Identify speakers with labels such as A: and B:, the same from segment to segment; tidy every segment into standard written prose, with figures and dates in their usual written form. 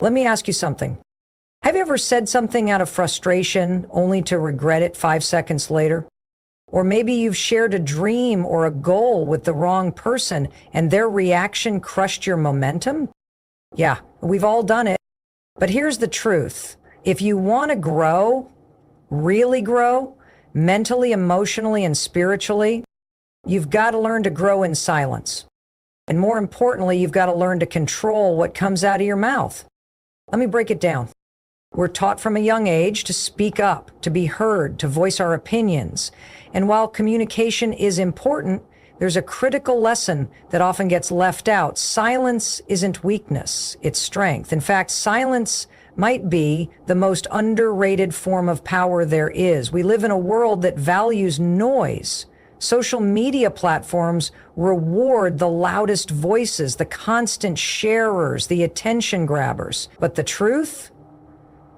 A: Let me ask you something. Have you ever said something out of frustration only to regret it 5 seconds later? Or maybe you've shared a dream or a goal with the wrong person and their reaction crushed your momentum? Yeah, we've all done it. But here's the truth. If you want to grow, really grow, mentally, emotionally, and spiritually, you've got to learn to grow in silence. And more importantly, you've got to learn to control what comes out of your mouth. Let me break it down. We're taught from a young age to speak up, to be heard, to voice our opinions. And while communication is important, there's a critical lesson that often gets left out. Silence isn't weakness, it's strength. In fact, silence might be the most underrated form of power there is. We live in a world that values noise. Social media platforms reward the loudest voices, the constant sharers, the attention grabbers. But the truth?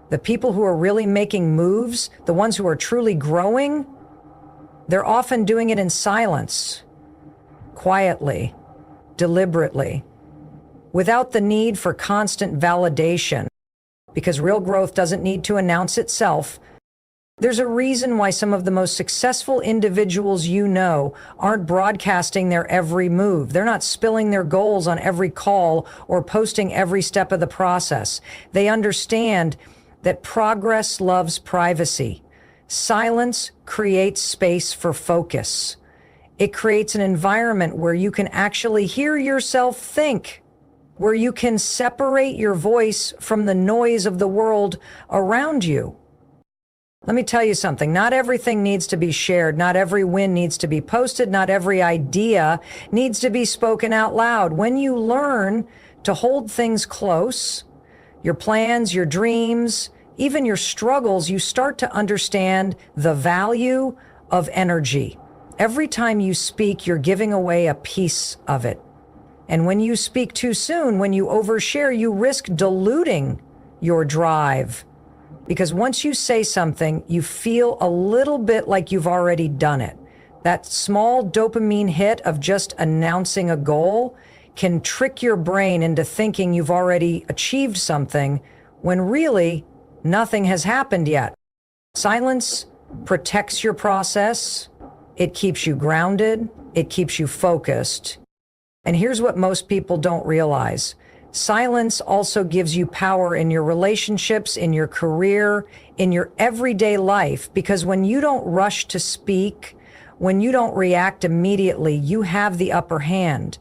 A: The people who are really making moves, the ones who are truly growing, they're often doing it in silence, quietly, deliberately, without the need for constant validation. Because real growth doesn't need to announce itself. There's a reason why some of the most successful individuals you know aren't broadcasting their every move. They're not spilling their goals on every call or posting every step of the process. They understand that progress loves privacy. Silence creates space for focus. It creates an environment where you can actually hear yourself think, where you can separate your voice from the noise of the world around you. Let me tell you something. Not everything needs to be shared. Not every win needs to be posted. Not every idea needs to be spoken out loud. When you learn to hold things close, your plans, your dreams, even your struggles, you start to understand the value of energy. Every time you speak, you're giving away a piece of it. And when you speak too soon, when you overshare, you risk diluting your drive. Because once you say something, you feel a little bit like you've already done it. That small dopamine hit of just announcing a goal can trick your brain into thinking you've already achieved something when really nothing has happened yet. Silence protects your process. It keeps you grounded. It keeps you focused. And here's what most people don't realize. Silence also gives you power in your relationships, in your career, in your everyday life, because when you don't rush to speak, when you don't react immediately, you have the upper hand.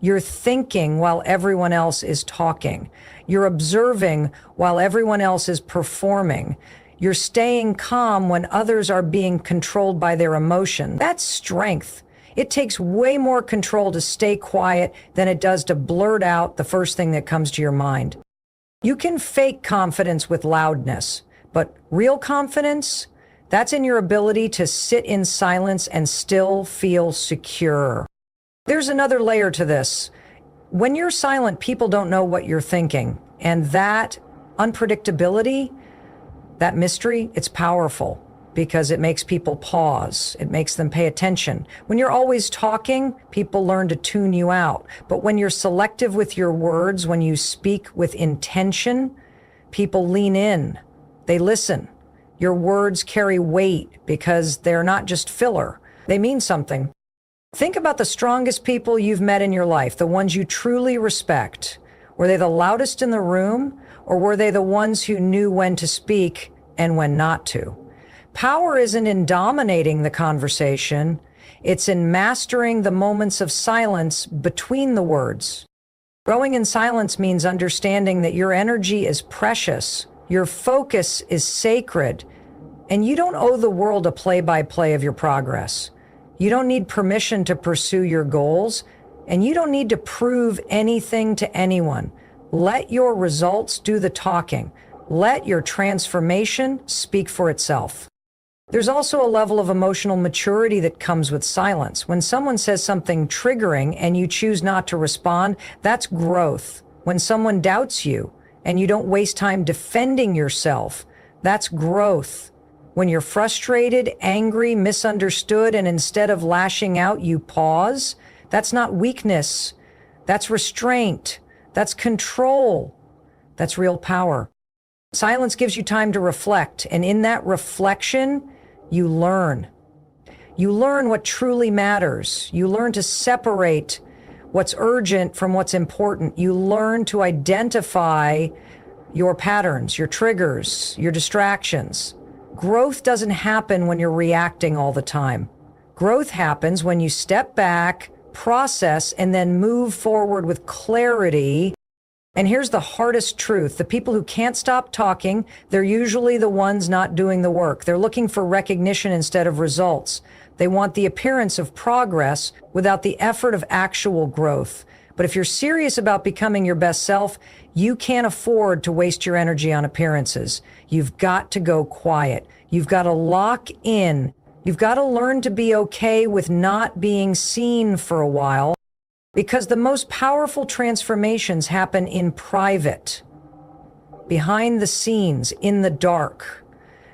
A: You're thinking while everyone else is talking. You're observing while everyone else is performing. You're staying calm when others are being controlled by their emotion. That's strength. It takes way more control to stay quiet than it does to blurt out the first thing that comes to your mind. You can fake confidence with loudness, but real confidence, that's in your ability to sit in silence and still feel secure. There's another layer to this. When you're silent, people don't know what you're thinking. And that unpredictability, that mystery, it's powerful because it makes people pause. It makes them pay attention. When you're always talking, people learn to tune you out. But when you're selective with your words, when you speak with intention, people lean in. They listen. Your words carry weight because they're not just filler. They mean something. Think about the strongest people you've met in your life, the ones you truly respect. Were they the loudest in the room, or were they the ones who knew when to speak and when not to? Power isn't in dominating the conversation. It's in mastering the moments of silence between the words. Growing in silence means understanding that your energy is precious, your focus is sacred, and you don't owe the world a play-by-play of your progress. You don't need permission to pursue your goals, and you don't need to prove anything to anyone. Let your results do the talking. Let your transformation speak for itself. There's also a level of emotional maturity that comes with silence. When someone says something triggering and you choose not to respond, that's growth. When someone doubts you and you don't waste time defending yourself, that's growth. When you're frustrated, angry, misunderstood, and instead of lashing out, you pause, that's not weakness. That's restraint. That's control. That's real power. Silence gives you time to reflect, and in that reflection, you learn. You learn what truly matters. You learn to separate what's urgent from what's important. You learn to identify your patterns, your triggers, your distractions. Growth doesn't happen when you're reacting all the time. Growth happens when you step back, process, and then move forward with clarity. And here's the hardest truth. The people who can't stop talking, they're usually the ones not doing the work. They're looking for recognition instead of results. They want the appearance of progress without the effort of actual growth. But if you're serious about becoming your best self, you can't afford to waste your energy on appearances. You've got to go quiet. You've got to lock in. You've got to learn to be okay with not being seen for a while, because the most powerful transformations happen in private, behind the scenes, in the dark.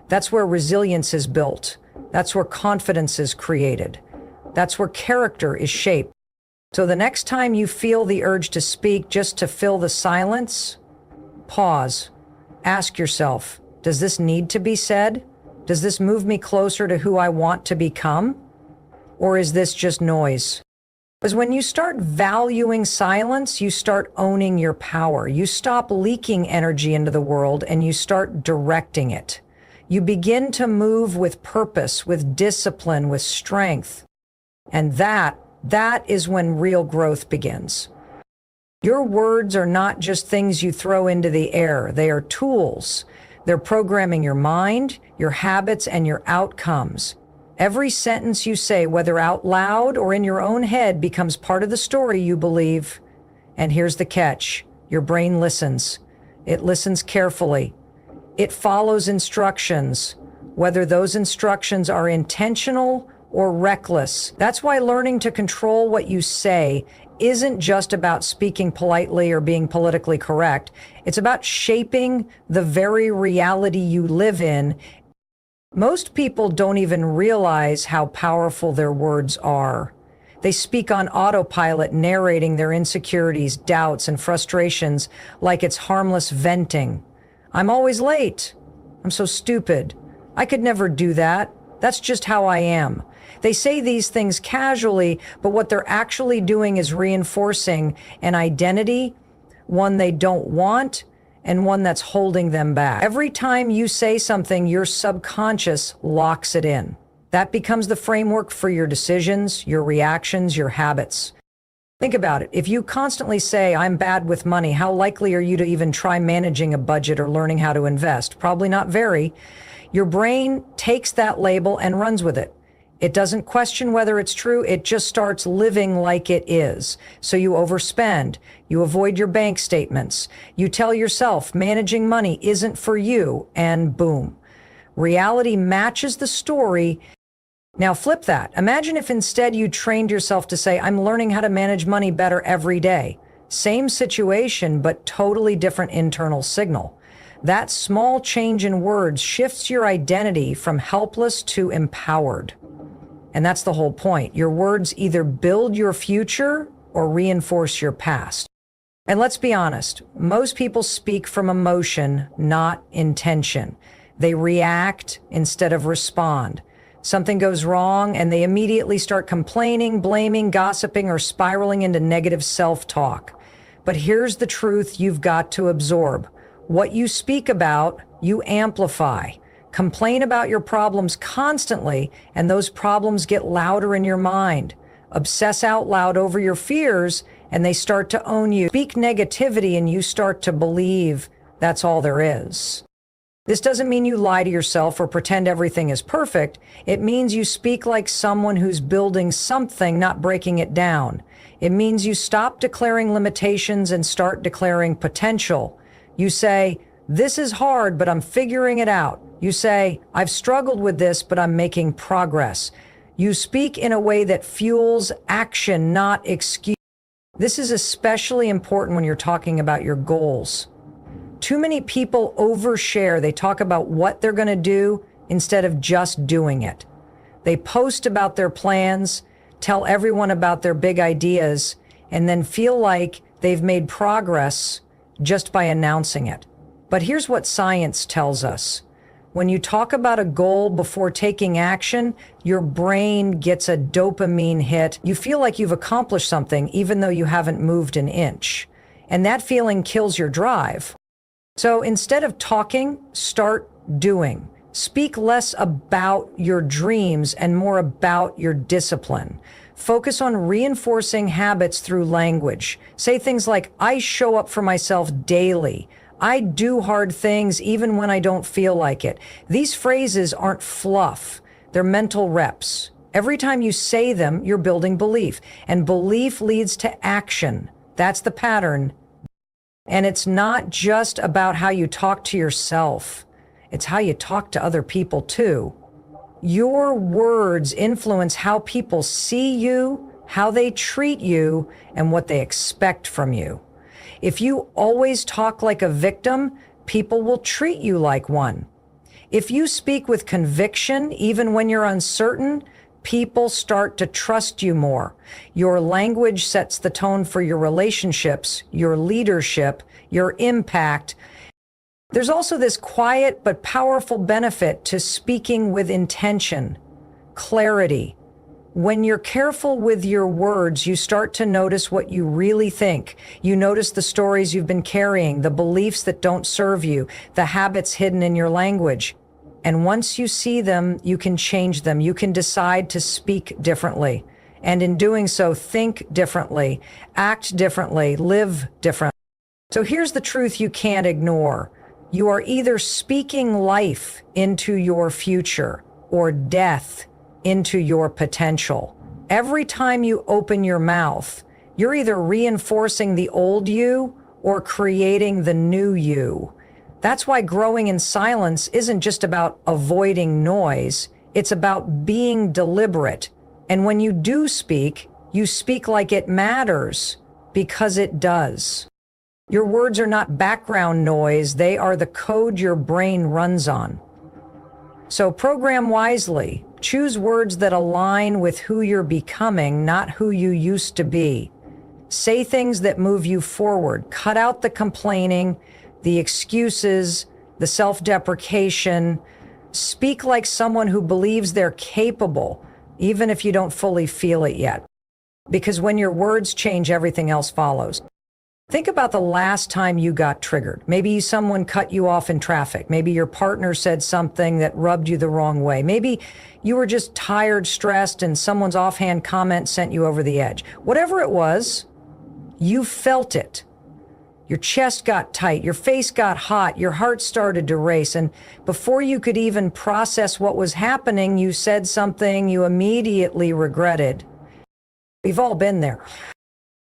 A: That's where resilience is built. That's where confidence is created. That's where character is shaped. So the next time you feel the urge to speak just to fill the silence, pause. Ask yourself, does this need to be said? Does this move me closer to who I want to become? Or is this just noise? Because when you start valuing silence, you start owning your power. You stop leaking energy into the world and you start directing it. You begin to move with purpose, with discipline, with strength. And that is when real growth begins. Your words are not just things you throw into the air. They are tools. They're programming your mind, your habits, and your outcomes. Every sentence you say, whether out loud or in your own head, becomes part of the story you believe. And here's the catch. Your brain listens. It listens carefully. It follows instructions, whether those instructions are intentional or reckless. That's why learning to control what you say isn't just about speaking politely or being politically correct. It's about shaping the very reality you live in. Most people don't even realize how powerful their words are. They speak on autopilot, narrating their insecurities, doubts, and frustrations like it's harmless venting. I'm always late. I'm so stupid. I could never do that. That's just how I am. They say these things casually, but what they're actually doing is reinforcing an identity, one they don't want, and one that's holding them back. Every time you say something, your subconscious locks it in. That becomes the framework for your decisions, your reactions, your habits. Think about it. If you constantly say, I'm bad with money, how likely are you to even try managing a budget or learning how to invest? Probably not very. Your brain takes that label and runs with it. It doesn't question whether it's true. It just starts living like it is. So you overspend. You avoid your bank statements. You tell yourself managing money isn't for you, and boom. Reality matches the story. Now flip that. Imagine if instead you trained yourself to say, I'm learning how to manage money better every day. Same situation, but totally different internal signal. That small change in words shifts your identity from helpless to empowered. And that's the whole point. Your words either build your future or reinforce your past. And let's be honest, most people speak from emotion, not intention. They react instead of respond. Something goes wrong and they immediately start complaining, blaming, gossiping, or spiraling into negative self-talk. But here's the truth you've got to absorb. What you speak about, you amplify. Complain about your problems constantly, and those problems get louder in your mind. Obsess out loud over your fears, and they start to own you. Speak negativity, and you start to believe that's all there is. This doesn't mean you lie to yourself or pretend everything is perfect. It means you speak like someone who's building something, not breaking it down. It means you stop declaring limitations and start declaring potential. You say, this is hard, but I'm figuring it out. You say, I've struggled with this, but I'm making progress. You speak in a way that fuels action, not excuse. This is especially important when you're talking about your goals. Too many people overshare. They talk about what they're going to do instead of just doing it. They post about their plans, tell everyone about their big ideas, and then feel like they've made progress just by announcing it. But here's what science tells us. When you talk about a goal before taking action, your brain gets a dopamine hit. You feel like you've accomplished something even though you haven't moved an inch. And that feeling kills your drive. So instead of talking, start doing. Speak less about your dreams and more about your discipline. Focus on reinforcing habits through language. Say things like, I show up for myself daily. I do hard things even when I don't feel like it. These phrases aren't fluff. They're mental reps. Every time you say them, you're building belief. And belief leads to action. That's the pattern. And it's not just about how you talk to yourself. It's how you talk to other people too. Your words influence how people see you, how they treat you, and what they expect from you. If you always talk like a victim, people will treat you like one. If you speak with conviction, even when you're uncertain, people start to trust you more. Your language sets the tone for your relationships, your leadership, your impact. There's also this quiet but powerful benefit to speaking with intention, clarity. When you're careful with your words, you start to notice what you really think. You notice the stories you've been carrying, the beliefs that don't serve you, the habits hidden in your language. And once you see them, you can change them. You can decide to speak differently. And in doing so, think differently, act differently, live differently. So here's the truth you can't ignore. You are either speaking life into your future or death into your potential. Every time you open your mouth, you're either reinforcing the old you or creating the new you. That's why growing in silence isn't just about avoiding noise. It's about being deliberate. And when you do speak, you speak like it matters, because it does. Your words are not background noise. They are the code your brain runs on. So program wisely. Choose words that align with who you're becoming, not who you used to be. Say things that move you forward. Cut out the complaining, the excuses, the self-deprecation. Speak like someone who believes they're capable, even if you don't fully feel it yet. Because when your words change, everything else follows. Think about the last time you got triggered. Maybe someone cut you off in traffic. Maybe your partner said something that rubbed you the wrong way. Maybe you were just tired, stressed, and someone's offhand comment sent you over the edge. Whatever it was, you felt it. Your chest got tight, your face got hot, your heart started to race, and before you could even process what was happening, you said something you immediately regretted. We've all been there.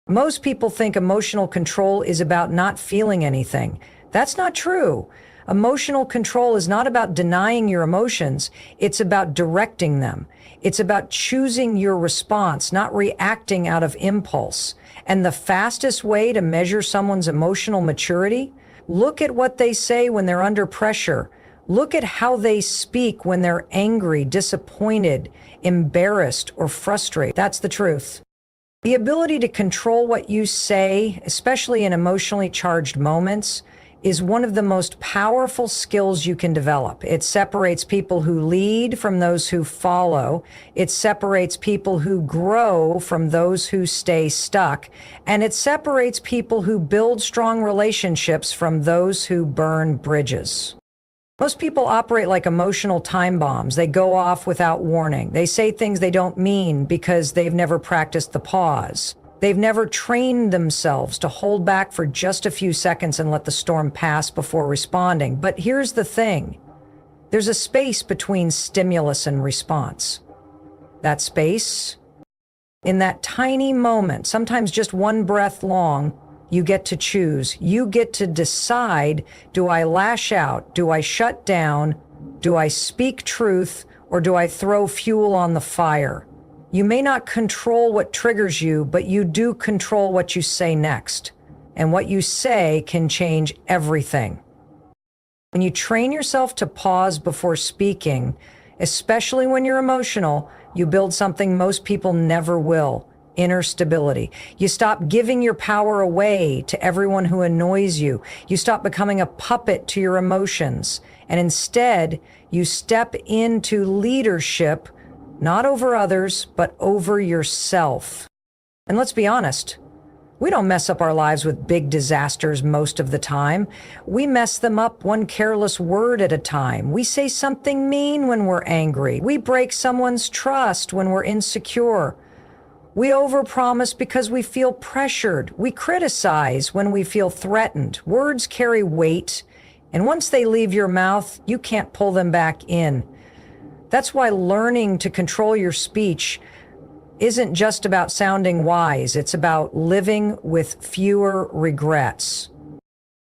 A: Most people think emotional control is about not feeling anything. That's not true. Emotional control is not about denying your emotions. It's about directing them. It's about choosing your response, not reacting out of impulse. And the fastest way to measure someone's emotional maturity? Look at what they say when they're under pressure. Look at how they speak when they're angry, disappointed, embarrassed, or frustrated. That's the truth. The ability to control what you say, especially in emotionally charged moments, is one of the most powerful skills you can develop. It separates people who lead from those who follow. It separates people who grow from those who stay stuck. And it separates people who build strong relationships from those who burn bridges. Most people operate like emotional time bombs. They go off without warning. They say things they don't mean because they've never practiced the pause. They've never trained themselves to hold back for just a few seconds and let the storm pass before responding. But here's the thing. There's a space between stimulus and response. That space, in that tiny moment, sometimes just one breath long, you get to choose. You get to decide, do I lash out? Do I shut down? Do I speak truth? Or do I throw fuel on the fire? You may not control what triggers you, but you do control what you say next. And what you say can change everything. When you train yourself to pause before speaking, especially when you're emotional, you build something most people never will: inner stability. You stop giving your power away to everyone who annoys you. You stop becoming a puppet to your emotions. And instead, you step into leadership, not over others, but over yourself. And let's be honest, we don't mess up our lives with big disasters most of the time. We mess them up one careless word at a time. We say something mean when we're angry. We break someone's trust when we're insecure. We overpromise because we feel pressured. We criticize when we feel threatened. Words carry weight, and once they leave your mouth, you can't pull them back in. That's why learning to control your speech isn't just about sounding wise. It's about living with fewer regrets.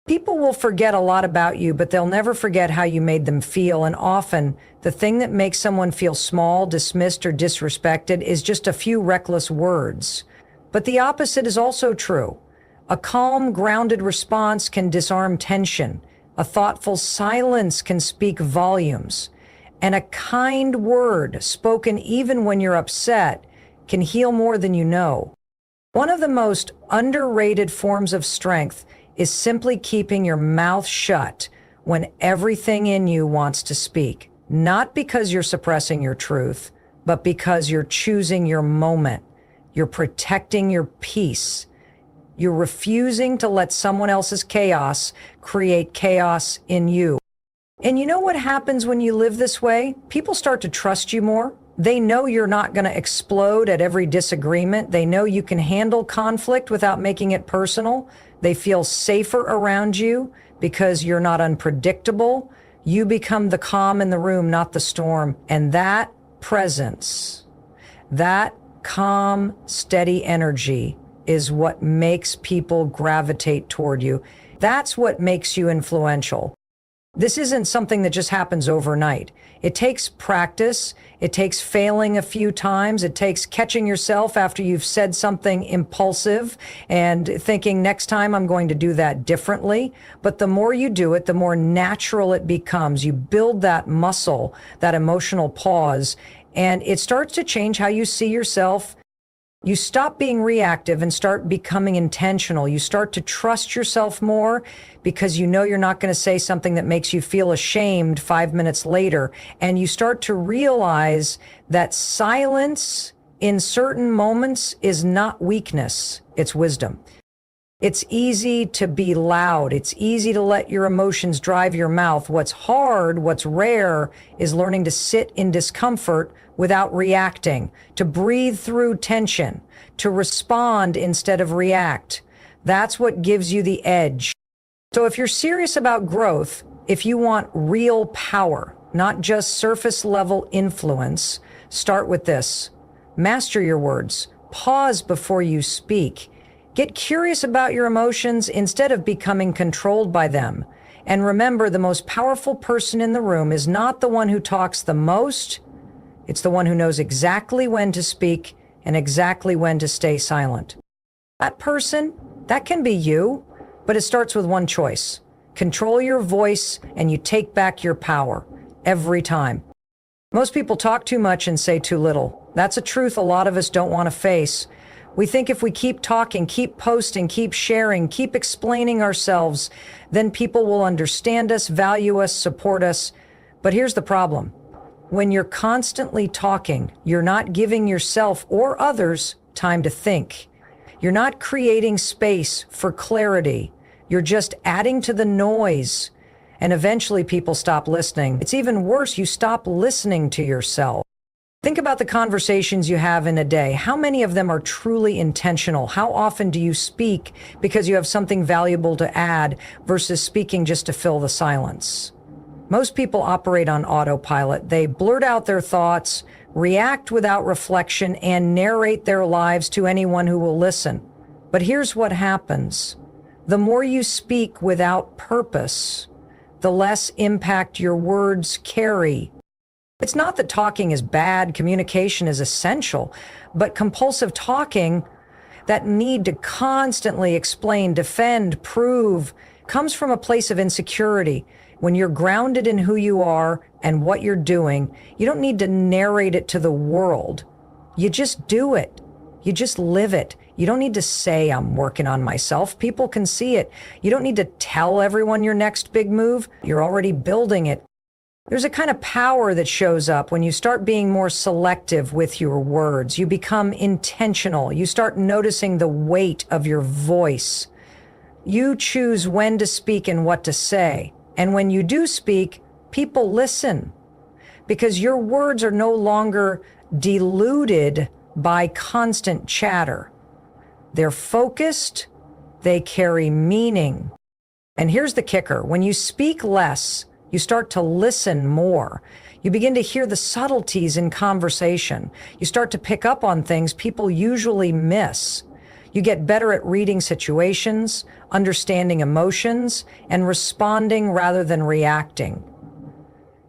A: People will forget a lot about you, but they'll never forget how you made them feel. And often, the thing that makes someone feel small, dismissed, or disrespected is just a few reckless words. But the opposite is also true. A calm, grounded response can disarm tension. A thoughtful silence can speak volumes. And a kind word, spoken even when you're upset, can heal more than you know. One of the most underrated forms of strength is simply keeping your mouth shut when everything in you wants to speak. Not because you're suppressing your truth, but because you're choosing your moment. You're protecting your peace. You're refusing to let someone else's chaos create chaos in you. And you know what happens when you live this way? People start to trust you more. They know you're not going to explode at every disagreement. They know you can handle conflict without making it personal. They feel safer around you because you're not unpredictable. You become the calm in the room, not the storm. And that presence, that calm, steady energy is what makes people gravitate toward you. That's what makes you influential. This isn't something that just happens overnight. It takes practice. It takes failing a few times. It takes catching yourself after you've said something impulsive and thinking, next time I'm going to do that differently. But the more you do it, the more natural it becomes. You build that muscle, that emotional pause, and it starts to change how you see yourself. You stop being reactive and start becoming intentional. You start to trust yourself more because you know you're not going to say something that makes you feel ashamed 5 minutes later. And you start to realize that silence in certain moments is not weakness, it's wisdom. It's easy to be loud. It's easy to let your emotions drive your mouth. What's hard, what's rare, is learning to sit in discomfort without reacting, to breathe through tension, to respond instead of react. That's what gives you the edge. So if you're serious about growth, if you want real power, not just surface level influence, start with this. Master your words. Pause before you speak. Get curious about your emotions instead of becoming controlled by them. And remember, the most powerful person in the room is not the one who talks the most. It's the one who knows exactly when to speak and exactly when to stay silent. That person, that can be you, but it starts with one choice. Control your voice and you take back your power every time. Most people talk too much and say too little. That's a truth a lot of us don't want to face. We think if we keep talking, keep posting, keep sharing, keep explaining ourselves, then people will understand us, value us, support us. But here's the problem. When you're constantly talking, you're not giving yourself or others time to think. You're not creating space for clarity. You're just adding to the noise. And eventually people stop listening. It's even worse, you stop listening to yourself. Think about the conversations you have in a day. How many of them are truly intentional? How often do you speak because you have something valuable to add versus speaking just to fill the silence? Most people operate on autopilot. They blurt out their thoughts, react without reflection, and narrate their lives to anyone who will listen. But here's what happens. The more you speak without purpose, the less impact your words carry. It's not that talking is bad, communication is essential, but compulsive talking, that need to constantly explain, defend, prove, comes from a place of insecurity. When you're grounded in who you are and what you're doing, you don't need to narrate it to the world. You just do it. You just live it. You don't need to say, I'm working on myself. People can see it. You don't need to tell everyone your next big move. You're already building it. There's a kind of power that shows up when you start being more selective with your words. You become intentional. You start noticing the weight of your voice. You choose when to speak and what to say. And when you do speak, people listen because your words are no longer diluted by constant chatter. They're focused, they carry meaning. And here's the kicker. When you speak less, you start to listen more. You begin to hear the subtleties in conversation. You start to pick up on things people usually miss. You get better at reading situations, understanding emotions, and responding rather than reacting.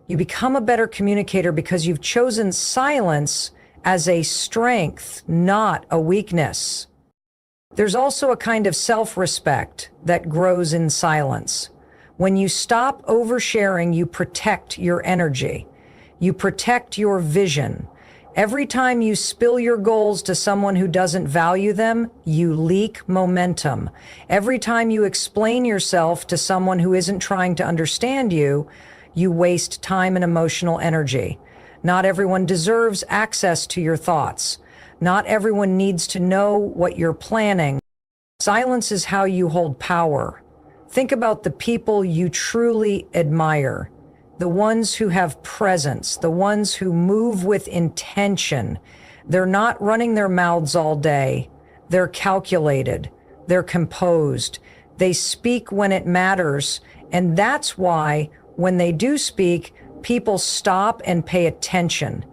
A: You become a better communicator because you've chosen silence as a strength, not a weakness. There's also a kind of self-respect that grows in silence. When you stop oversharing, you protect your energy. You protect your vision. Every time you spill your goals to someone who doesn't value them, you leak momentum. Every time you explain yourself to someone who isn't trying to understand you, you waste time and emotional energy. Not everyone deserves access to your thoughts. Not everyone needs to know what you're planning. Silence is how you hold power. Think about the people you truly admire. The ones who have presence, the ones who move with intention. They're not running their mouths all day. They're calculated. They're composed. They speak when it matters. And that's why when they do speak, people stop and pay attention.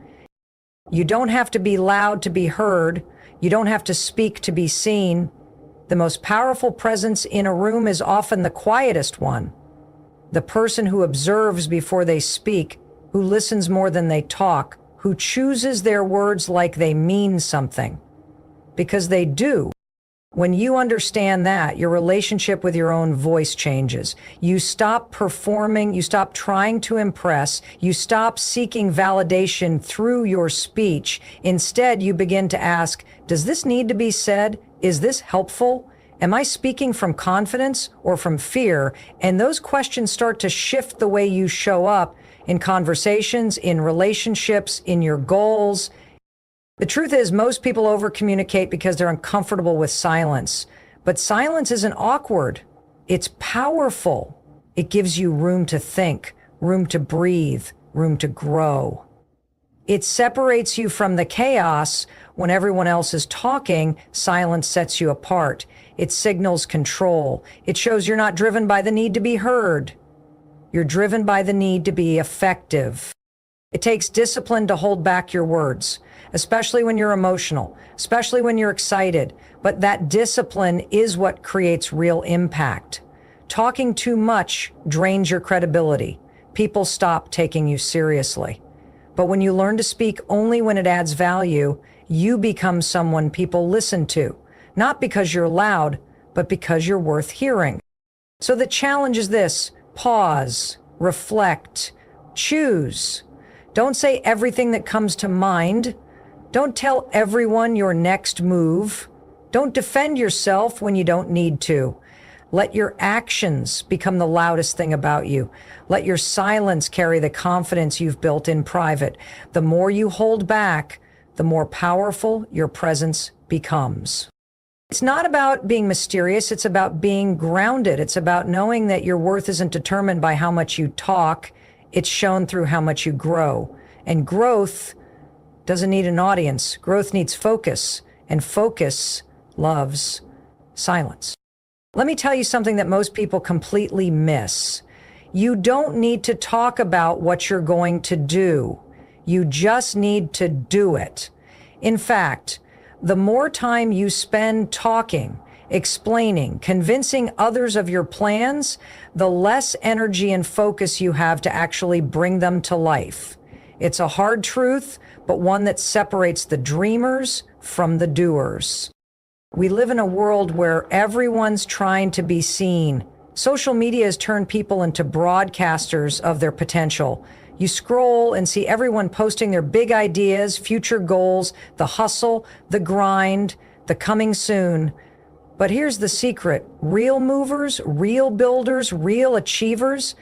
A: You don't have to be loud to be heard. You don't have to speak to be seen. The most powerful presence in a room is often the quietest one. The person who observes before they speak, who listens more than they talk, who chooses their words like they mean something. Because they do. When you understand that, your relationship with your own voice changes. You stop performing, you stop trying to impress, you stop seeking validation through your speech. Instead, you begin to ask, does this need to be said? Is this helpful? Am I speaking from confidence or from fear? And those questions start to shift the way you show up in conversations, in relationships, in your goals. The truth is, most people overcommunicate because they're uncomfortable with silence. But silence isn't awkward. It's powerful. It gives you room to think, room to breathe, room to grow. It separates you from the chaos. When everyone else is talking, silence sets you apart. It signals control. It shows you're not driven by the need to be heard. You're driven by the need to be effective. It takes discipline to hold back your words, especially when you're emotional, especially when you're excited. But that discipline is what creates real impact. Talking too much drains your credibility. People stop taking you seriously. But when you learn to speak only when it adds value, you become someone people listen to, not because you're loud, but because you're worth hearing. So the challenge is this: pause, reflect, choose. Don't say everything that comes to mind. Don't tell everyone your next move. Don't defend yourself when you don't need to. Let your actions become the loudest thing about you. Let your silence carry the confidence you've built in private. The more you hold back, the more powerful your presence becomes. It's not about being mysterious. It's about being grounded. It's about knowing that your worth isn't determined by how much you talk. It's shown through how much you grow. And growth doesn't need an audience. Growth needs focus. And focus loves silence. Let me tell you something that most people completely miss. You don't need to talk about what you're going to do. You just need to do it. In fact, the more time you spend talking, explaining, convincing others of your plans, the less energy and focus you have to actually bring them to life. It's a hard truth, but one that separates the dreamers from the doers. We live in a world where everyone's trying to be seen. Social media has turned people into broadcasters of their potential. You scroll and see everyone posting their big ideas, future goals, the hustle, the grind, the coming soon. But here's the secret. Real movers, real builders, real achievers,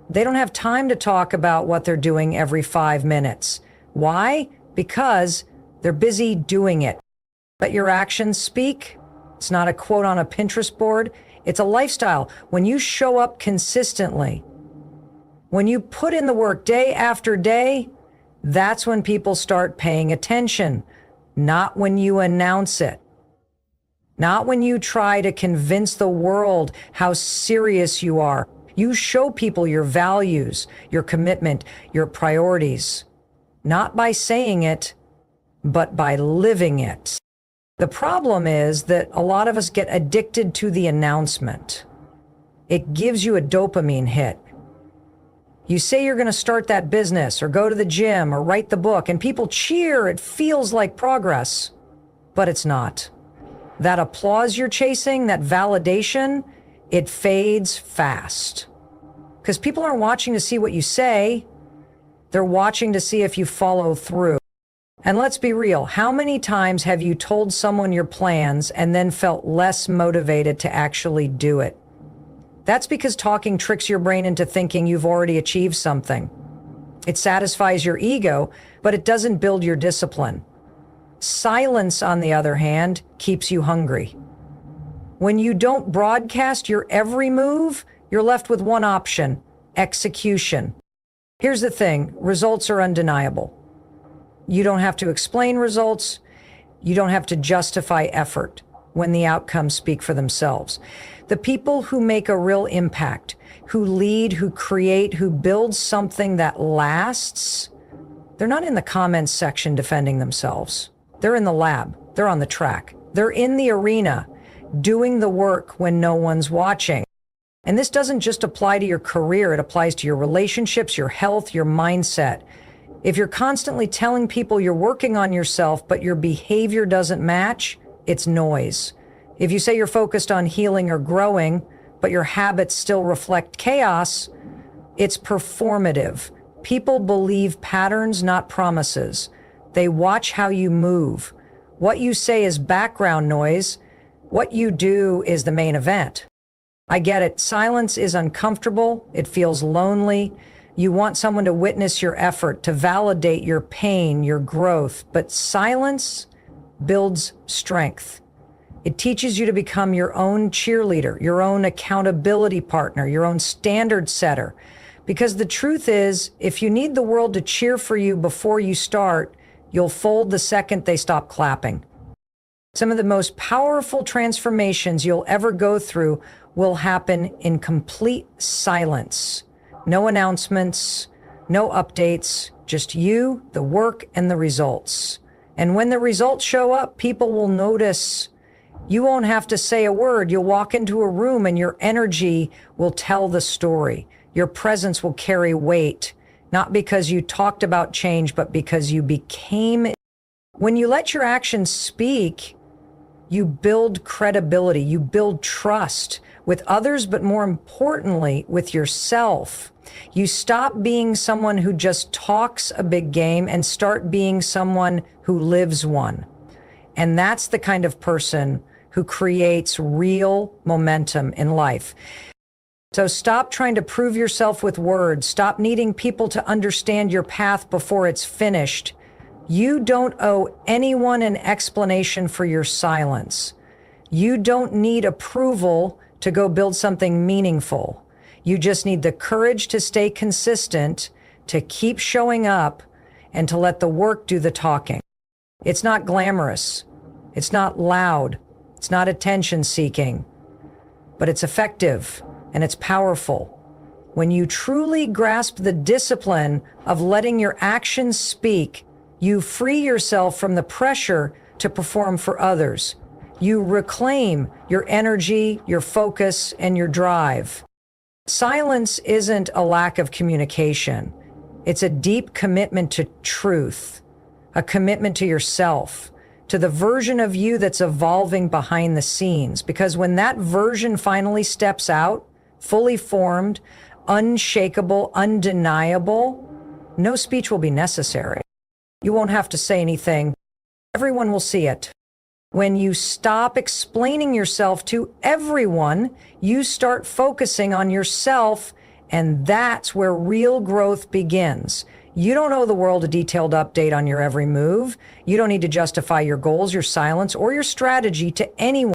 A: they don't have time to talk about what they're doing every 5 minutes. Why? Because they're busy doing it. But your actions speak. It's not a quote on a Pinterest board. It's a lifestyle. When you show up consistently, when you put in the work day after day, that's when people start paying attention. Not when you announce it. Not when you try to convince the world how serious you are. You show people your values, your commitment, your priorities. Not by saying it, but by living it. The problem is that a lot of us get addicted to the announcement. It gives you a dopamine hit. You say you're going to start that business or go to the gym or write the book, and people cheer. It feels like progress, but it's not. That applause you're chasing, that validation, it fades fast. Because people aren't watching to see what you say. They're watching to see if you follow through. And let's be real. How many times have you told someone your plans and then felt less motivated to actually do it? That's because talking tricks your brain into thinking you've already achieved something. It satisfies your ego, but it doesn't build your discipline. Silence, on the other hand, keeps you hungry. When you don't broadcast your every move, you're left with one option: execution. Here's the thing, results are undeniable. You don't have to explain results. You don't have to justify effort when the outcomes speak for themselves. The people who make a real impact, who lead, who create, who build something that lasts, they're not in the comments section defending themselves. They're in the lab. They're on the track. They're in the arena, doing the work when no one's watching. And this doesn't just apply to your career. It applies to your relationships, your health, your mindset. If you're constantly telling people you're working on yourself, but your behavior doesn't match, it's noise. If you say you're focused on healing or growing, but your habits still reflect chaos, it's performative. People believe patterns, not promises. They watch how you move. What you say is background noise. What you do is the main event. I get it. Silence is uncomfortable. It feels lonely. You want someone to witness your effort, to validate your pain, your growth. But silence builds strength. It teaches you to become your own cheerleader, your own accountability partner, your own standard setter. Because the truth is, if you need the world to cheer for you before you start, you'll fold the second they stop clapping. Some of the most powerful transformations you'll ever go through will happen in complete silence. No announcements, no updates, just you, the work, and the results. And when the results show up, people will notice. You won't have to say a word. You'll walk into a room and your energy will tell the story. Your presence will carry weight, not because you talked about change, but because you became it. When you let your actions speak, you build credibility, you build trust with others, but more importantly, with yourself. You stop being someone who just talks a big game and start being someone who lives one. And that's the kind of person who creates real momentum in life. So stop trying to prove yourself with words. Stop needing people to understand your path before it's finished. You don't owe anyone an explanation for your silence. You don't need approval to go build something meaningful. You just need the courage to stay consistent, to keep showing up, and to let the work do the talking. It's not glamorous. It's not loud. It's not attention-seeking. But it's effective, and it's powerful. When you truly grasp the discipline of letting your actions speak, you free yourself from the pressure to perform for others. You reclaim your energy, your focus, and your drive. Silence isn't a lack of communication. It's a deep commitment to truth, a commitment to yourself, to the version of you that's evolving behind the scenes. Because when that version finally steps out, fully formed, unshakable, undeniable, No speech will be necessary. You won't have to say anything. Everyone will see it. When you stop explaining yourself to everyone, you start focusing on yourself, and that's where real growth begins. You don't owe the world a detailed update on your every move. You don't need to justify your goals, your silence, or your strategy to anyone.